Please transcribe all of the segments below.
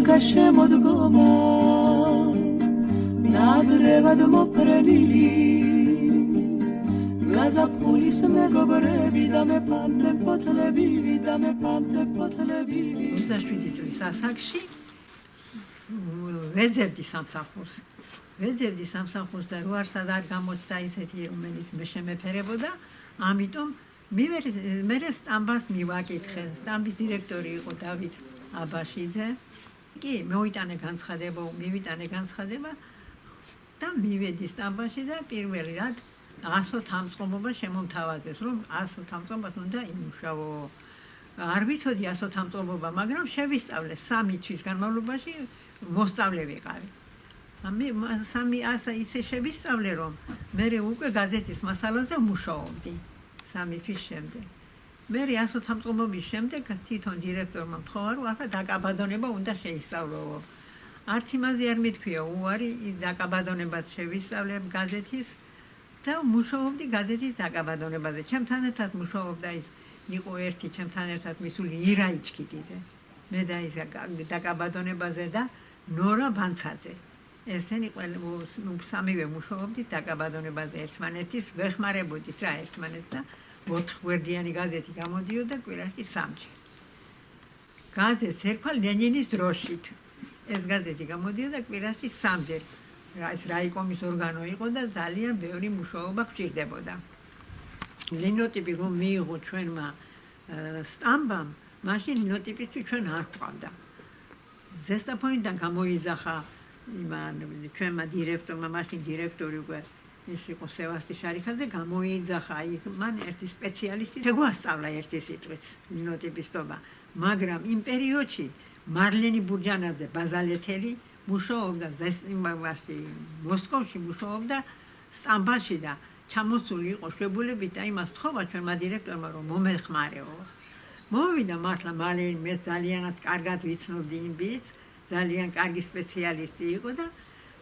გაშემოდგომა ნადრევად მოფრენილი გაზაფხულის მეგობრები და მეფანტე ფოთლები და მეფანტე ფოთლები 27 წლის ასაკში ვეძებდი სამსახურს და რო არ სადღაც გამოჩნდა ისეთი რომელიც მე შემეფერებოდა ამიტომ მე სტამბას მივაკითხე სტამბის დირექტორი იყო დავით აბაშიძე კი მივიტანე განცხადება და მივედი სტამბაში და პირველი რად 100 თამწყობობა შემომთავაზეს რომ 100 თამწყობად უნდა იმუშაო არ ვიცოდი 100 თამწყობობა მაგრამ შევისწავლე 3 თვის განმავლობაში მოსწავლე ვიყავი მე 300 ისე შევისწავლე რომ მე უკვე გაზეთის მასალაზე მუშაობდი 3 თვის შემდეგ მე 100 თამწყობობის შემდეგ თვითონ დირექტორმა თქვა რომ ახლა დაკაბადონება უნდა შეისწავლო არც იმაზე არ მithქვია უარი დაკაბადონებას შევისწავლე გაზეთის და მუშაობდი გაზეთის დაკაბადონებაზე ჩემთან ერთად მუშაობდა ის იყო ერთი ჩემთან ერთად მისული ირა იჩქიდიძე მე და ის დაკაბადონებაზე და ნორა ბანცაძე ესენი სამივე მუშაობდით დაკაბადონებაზე ერთმანეთის ვეხმარებოდით რა ერთმანეთს და 4 გვერდიანი გაზეთი გამოდიოდა კვირაში 3-ჯერ გაზეთს ერქვა ლენინის დროშით ეს გაზეთი გამოდიოდა კვირაში 3-ჯერ ეს რაიკომის ორგანო იყო და ძალიან ბევრი მუშაობა გჭირდებოდა ლინოტიპი რომ მიიღო ჩვენმა სტამბამ მაშინ ლინოტიპისთვის ჩვენ არ გვყავდა ზესტაფონიდან გამოიძახა იმან ჩვენმა დირექტორმა მაშინ დირექტორი უკვე ის იყო სევასტი შარიხაძე გამოიძახა მან ერთი სპეციალისტი შეგვასწავლა ერთი სიტყვით ლინოტიპისტობა მაგრამ იმ პერიოდში მარლენი ბურჯანაძე ბაზალეთელი მუშაობდა ზესტიმაში მოსკოვში მუშაობდა სტამბაში და ჩამოსული იყო შვებულებით და იმას თხოვა ჩვენმა დირექტორმა რომ მომეხმარეო მოვიდა მართლა მარლენი მე ძალიანად კარგად ვიცნობდი იმ ბიჭს ძალიან კარგი სპეციალისტი იყო და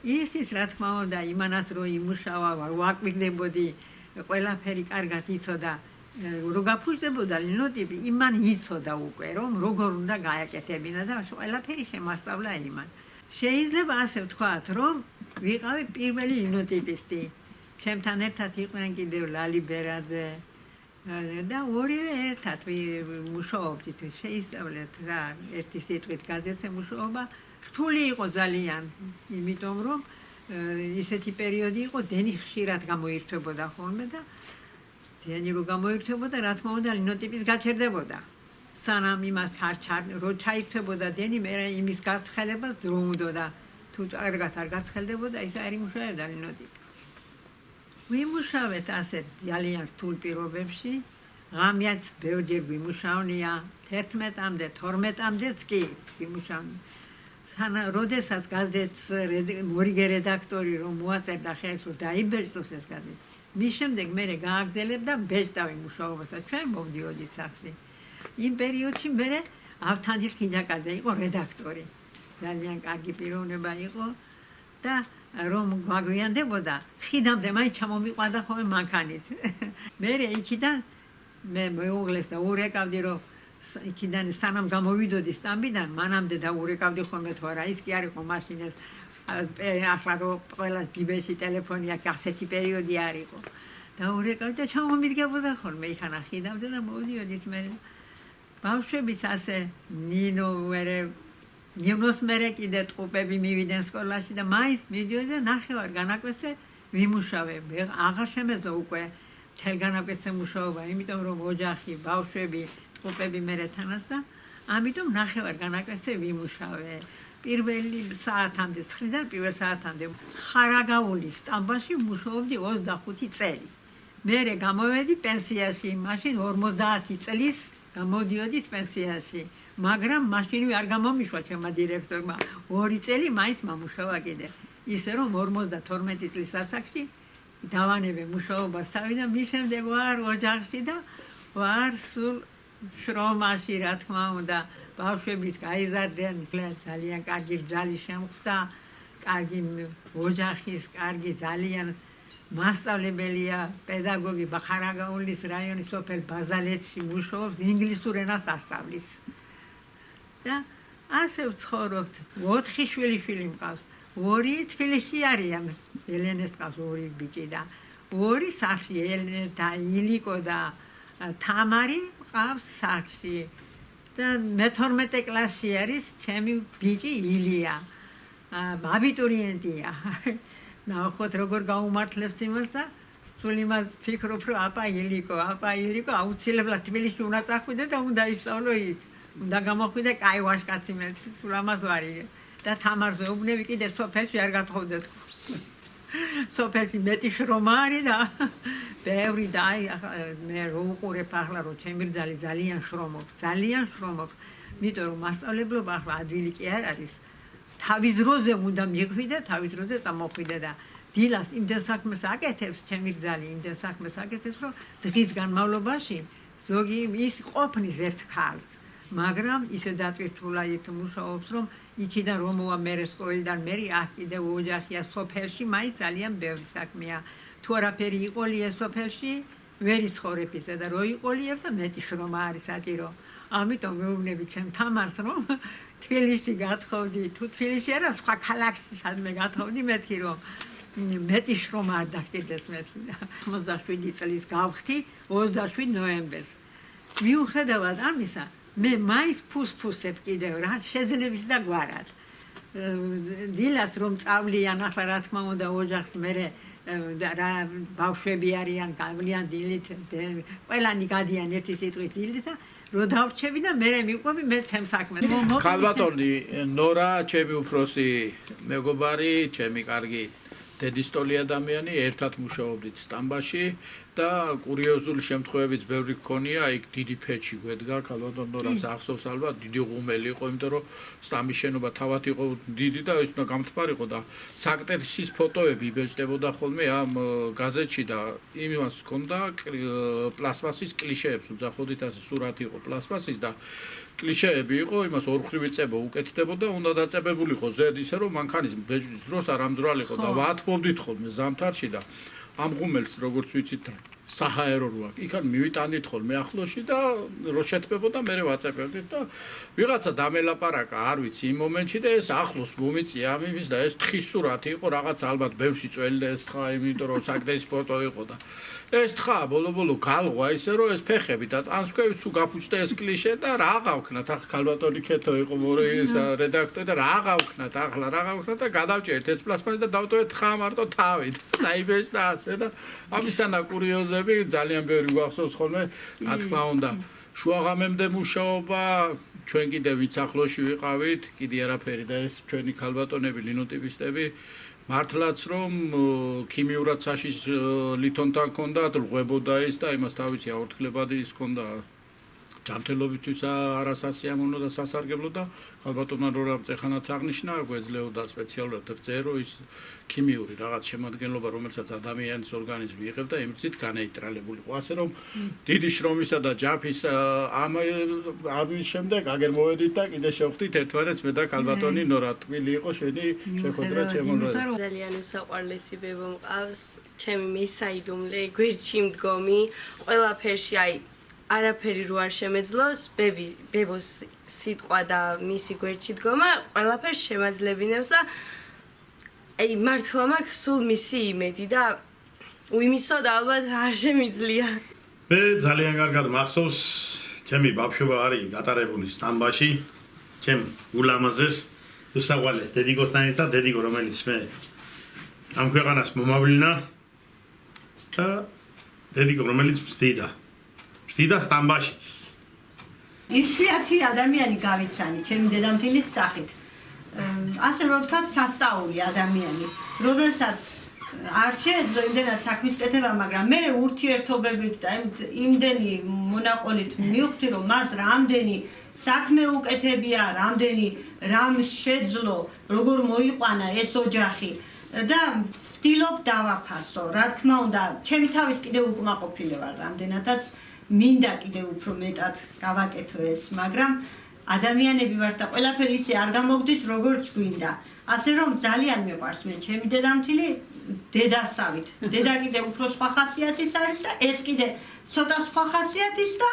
ის რა თქმა უნდა იმანაც რომ იმუშავა ვაკვირდებოდი ყველაფერი კარგად იცოდა რო გაფუძნდებოდა ლინოტიპი იმან იცოდა უკვე რომ როგორ უნდა გააკეთებინა და ყველაფერი შემასწავლა იმან შეიძლება ასე ვთქვათ რომ ვიყავი პირველი ლინოტიპისტი ჩემთან ერთად იყვნენ კიდევ ლალი ბერაძე და ორივე ერთად მუშაობდით შეისწავლეთ რა ერთი სიტყვით გაზეთზე მუშაობა რთული იყო ძალიან იმიტომ რომ ისეთი პერიოდი იყო დენი ხშირად გამოირთვებოდა ხოლმე და დენი რო გამოირთვებოდა რა თქმა უნდა ლინოტიპის გაჩერდებოდა სანამ იმას რო ჩაირთვებოდა დენი მე იმის გაცხელებას დრო უნდოდა თუ კარგად არ გაცხელდებოდა ის არ იმუშავებდა ლინოტიპი ვიმუშავეთ ასე ძალიან რთულ პირობებში ღამეც ბევრჯერ ვიმუშავნია 11-მდე 12-მდეც კი ვიმუშავნია როდესაც გაზეთს მორიგე რედაქტორი რომ მოაწერდა ხელს რომ დაიბეჭდოს ეს გაზეთი მის შემდეგ მე გააგრძელებდა ბეჭდავი მუშაობას ჩვენ მოვდიოდით სახლში იმ პერიოდში მე ავთანდილ ხინაკაძე იყო რედაქტორი ძალიან კარგი პიროვნება იყო და რომ გვაგვიანდებოდა ხიდამდე მაინც ჩამომიყვანდა ხოლმე მანქანით მე იქიდან მე მეუღლეს და ურეკავდი რომ იქიდან სანამ გამოვიდოდი სტამბიდან მანამდე და ურეკავდი ხოლმე თუ არა ის კი არ იყო მაშინ ეს ახლა რო ყველა ჯიბეში ტელეფონი აქვს ასეთი პერიოდი არ იყო და ურეკავდი და ჩამომიდგებოდა ხოლმე იქანა ხიდამდე და მოვიდოდით მე ბავშვებიც ასე ნინოს მერე კიდე ტყუპები მივიდნენ სკოლაში და მაინც მიდიოდი და ნახევარ განაკვეთზე ვიმუშავებ აღარ შემეძლო უკვე მთელ განაკვეთზე მუშაობა იმიტომ რომ ოჯახი ბავშვები ტყუპები მერე თანაც და ამიტომ ნახევარ განაკვეთზე ვიმუშავე პირველი საათამდე 9-დან პირველ საათამდე ხარაგაულის სტამბაში მუშაობდი 25 წელი მერე გამოვედი პენსიაში მაშინ 50 წლის გამოდიოდით პენსიაში მაგრამ მაშინვე არ გამომიშვა ჩემმა დირექტორმა 2 წელი მაინც მომუშავა კიდე ისე რომ 52 წლის ასაკში დავანებე მუშაობას თავი და მის შემდეგ ვარ ოჯახში და ვარ სულ შრომაში რა თქმა უნდა ბავშვებიც გაიზარდნენ ძალიან კარგი ძალი შემხვდა კარგი ოჯახის კარგი ძალიან მასწავლებელია პედაგოგი ბახარაგაულის რაიონის სოფელ ბაზალეთში მუშაობს ინგლისურ ენას ასწავლის და ასე ვცხოვრობთ 4 შვილიშვილი მყავს 2 თბილისში არიან ელენეს ყავს 2 ბიჭი და 2 სახში ელენე ილიკო და თამარი ყავს სახში და მე-12 კლასში არის ჩემი ბიჭი ილია აბიტურიენტია ნახოთ როგორ გაუმართლებს იმას და სულ იმას ფიქრობ რომ აპა ილიკო აუცილებლად თბილისში უნდა წახვიდე და უნდა ისწავლო იქ უნდა გამოხვიდე კაი ვაჟკაცი მეთქი სულ ამას ვარიგე და თამარს ვეუბნები კიდე სოფელში არ გათხოვდეთ სოფელში მეტი შრომა არის და ბევრი და მე რო უყურებ ახლა რომ ჩემი რძალი ძალიან შრომობს იმიტომ რომ მასწავლებლობა ახლა ადვილი კი არ არის თავის დროზე უნდა მიხვიდე თავის დროზე წამოხვიდე და დილას იმდენ საქმეს აკეთებს ჩემი რძალი იმდენ საქმეს აკეთებს რომ დღის განმავლობაში ზოგი ის ყოფნის ერთ ქალს მაგრამ ისე დატვირთულაით მუშაობს რომ იქიდან რომ მოვა მერე სკოლიდან მერი აქ კიდევ ოჯახია სოფელში მაინც ძალიან ბევრი საქმეა თუ არაფერი იყოლია სოფელში ვერ იცხოვრებ ისე და რო იყოლიებ და მეტი შრომა არის საჭირო ამიტომ მეუბნები ჩემ თამარს რომ თბილისში გათხოვდი თუ თბილისში არა სხვა ქალაქში სადმე გათხოვდი მეთქი რომ მეტი შრომა არ დაგჭირდეს მეთქი და 87 წლის გავხდი 27 ნოემბერს მიუხედავად ამისა მე მაინც ფუსფუსებ კიდევ რა შეძლებს და გვარად დილას რომ წავლიან ახლა რა თქმა უნდა ოჯახს მერე რა ბავშვები არიან გავლიან დილით ყველანი გადიან ერთი სიტყვით დილით და რო დავრჩები და მერე მიყვები მე ჩემ საქმეს ქალბატონი ნორა ჩემი უფროსი მეგობარი ჩემი კარგი დედისტოლი ადამიანი ერთად მუშაობდით სტამბაში და კურიოზული შემთხვევებიც ბევრი გქონია იქ დიდი ფეჩი გვედგა ქალბატონ ნორას ახსოვს ალბათ დიდი ღუმელი იყო იმიტომ რომ სტამბის შენობა თავად იყო დიდი და ის უნდა გამთბარიყო და საკტეთის ფოტოები იბეჭდებოდა ხოლმე ამ გაზეთში და იმას ჰქონდა პლასმასის კლიშეებს უძახოდით ასე სურათი იყო პლასმასის და კლიშეები იყო იმას ორხვრივი წება უკეთდებოდა უნდა დაწებებულიყო ზედ ისე რომ მანქანის ბეჭდის დროს არ ამძვრალიყო და ვათბობდით ხოლმე ზამთარში და ამ ღუმელს როგორც ვიცით საჰაერო როა იქან მივიტანით ხოლმე ახლოში და რო შეთბებოდა მე ვაწებებდით და ვიღაცა დამელაპარაკა არ ვიცი იმ მომენტში და ეს ახლოს მომიწია ამის და ეს თხის სურათი იყო რაღაც ალბათ ბევრში წველი და ეს თხა იმიტომ რომ საკდეის ფოტო იყო და ეს თხა ბოლო გალღვა ისე რომ ეს ფეხები და ტანსკვევით თუ გაფუჭდა ეს კლიშე და რა გავქნათ ახლა ქალბატონი ქეთო იყო მორი ეს რედაქტორი და რა გავქნათ ახლა რა გავქნათ და გადავჭერთ ეს პლასმასი და დავტოვეთ თხა მარტო თავით ნაიბეს და ასე და ამისთანა კურიოზები ძალიან ბევრი გვახსოვს ხოლმე რა თქმა უნდა შუაღამემდე მუშაობა ჩვენ კიდევ ვინც ახლოში ვიყავით კიდე არაფერი და ეს ჩვენი ქალბატონები ლინოტიპისტები მართლაც რომ ქიმიურად საშის ლითონთან ჰქონდათ ღვებოდა ის და იმას თავისი აორთქლებადი ის ჰქონდა ჯანმრთელობისთვის არასასიამოვნო და სასარგებლო და ქალბატონმა რორამ წეხანაც აღნიშნა გვეძლეოდა სპეციალურად გწერო ის ქიმიური რაღაც შემადგენლობა რომელსაც ადამიანის ორგანიზმი იღებდა და იმით განეიტრალებულიყო ასე რომ დიდი შრომისა და ჯაფის ამის შემდეგ აგერ მოვედით და კიდე შევხვდით ერთმანეთს მე და ქალბატონი ნორა ტკბილი იყო შენი შეხვედრა ჩემონორა ძალიან უსაყვარლესი ბებო მყავს ჩემი მესაიდუმლე გვერდში მდგომი ყველაფერში აი არაფერი რო არ შემეძლოს ბებოს სიტყვა და მისი გვერდში დგომა ყველაფერს შემაძლებინებს და აი მართლა მაქვს სულ მისი იმედი და უიმისო და ალბათ არ შემიძლია მე ძალიან კარგად მახსოვს ჩემი ბავშვობა არის გატარებული სტამბაში ჩემ ულამაზეს უსაყვარლეს დედიკოსთან ერთად დედიკო რომელიც მე ამ ქვეყანას მომავლინა და დედიკო რომელიც ვსდიდა სტამბაშიც ისეთი ადამიანი გავიცანი ჩემი დედამთილის სახით ასე რომ ვთქვათ სასწაული ადამიანი რომელსაც არ შეეძლო იმდენად საქმის კეთება მაგრამ მე ურთიერთობებით და იმდენი მონაყოლით მივხვდი რომ მას რამდენი საქმე უკეთებია რამდენი რამ შეძლო როგორ მოიყვანა ეს ოჯახი და ვცდილობ დავაფასო რა თქმა უნდა ჩემი თავის კიდევ უკმაყოფილე ვარ რამდენადაც მინდა კიდევ უფრო მეტად გავაკეთო ეს მაგრამ ადამიანები ვართ და ყველაფერი ისე არ გამოგდის როგორც გვინდა ასე რომ ძალიან მიყვარს მე ჩემი დედამთილი დედასავით დედა კიდე უფრო სხვა ხასიათის არის და ეს კიდე ცოტა სხვა ხასიათის და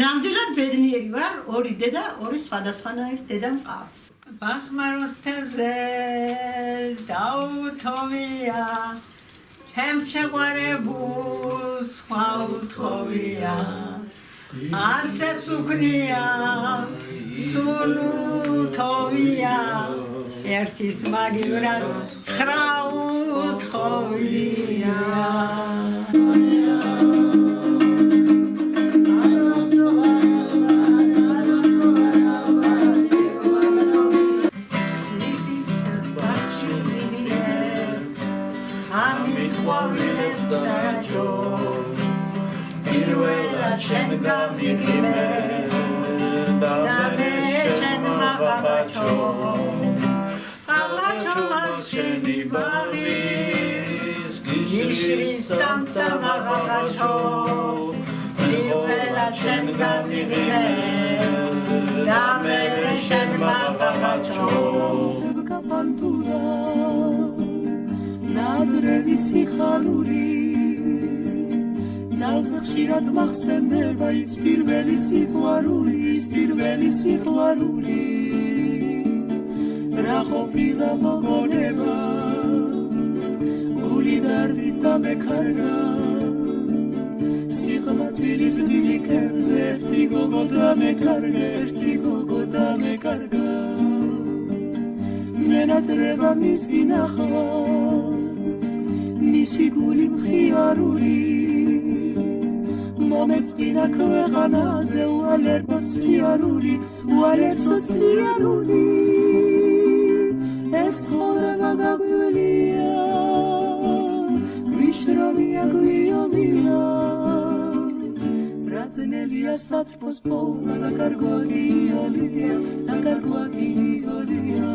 ნამდვილად ბედნიერი ვარ ორი დედა ორი სხვადასხვანაირი დედა მყავს ბახმაროს თევზე დაუთოვია ჩემ შეყვარებულს სხვა უთხოვია ასე სუკნია სულ უთოვია ერთის მაგივრად ცხრა უთხოვია შენ გამიგიმე და მე შენ მაღაბაჩო აღაჩო შენი ბაღის გიშრის სამცა მაღაბაჩო პირველა შენ გამიგიმე და მე შენ მაღაბაჩო ზებკა პანტურა ნადრევი სიხარული ძალზე ხშირად მახსენდება ის პირველი სიყვარული რა ყოფილა მოგონება გული დარვით დამეკარგა სიღმაწვილის გილიქებზე ერთი გოგო დამეკარგა მენატრება მის დინახვა მისი გული მხიარული მომეწყინა ქვეყანაზე უალერტოთ სიარული ეს ცხოვრება გაგვივლია გვიშრომია გვიომია რაწნელია სატრფოს პოვნა დაკარგვა გიოლია დაკარგვა გიოლია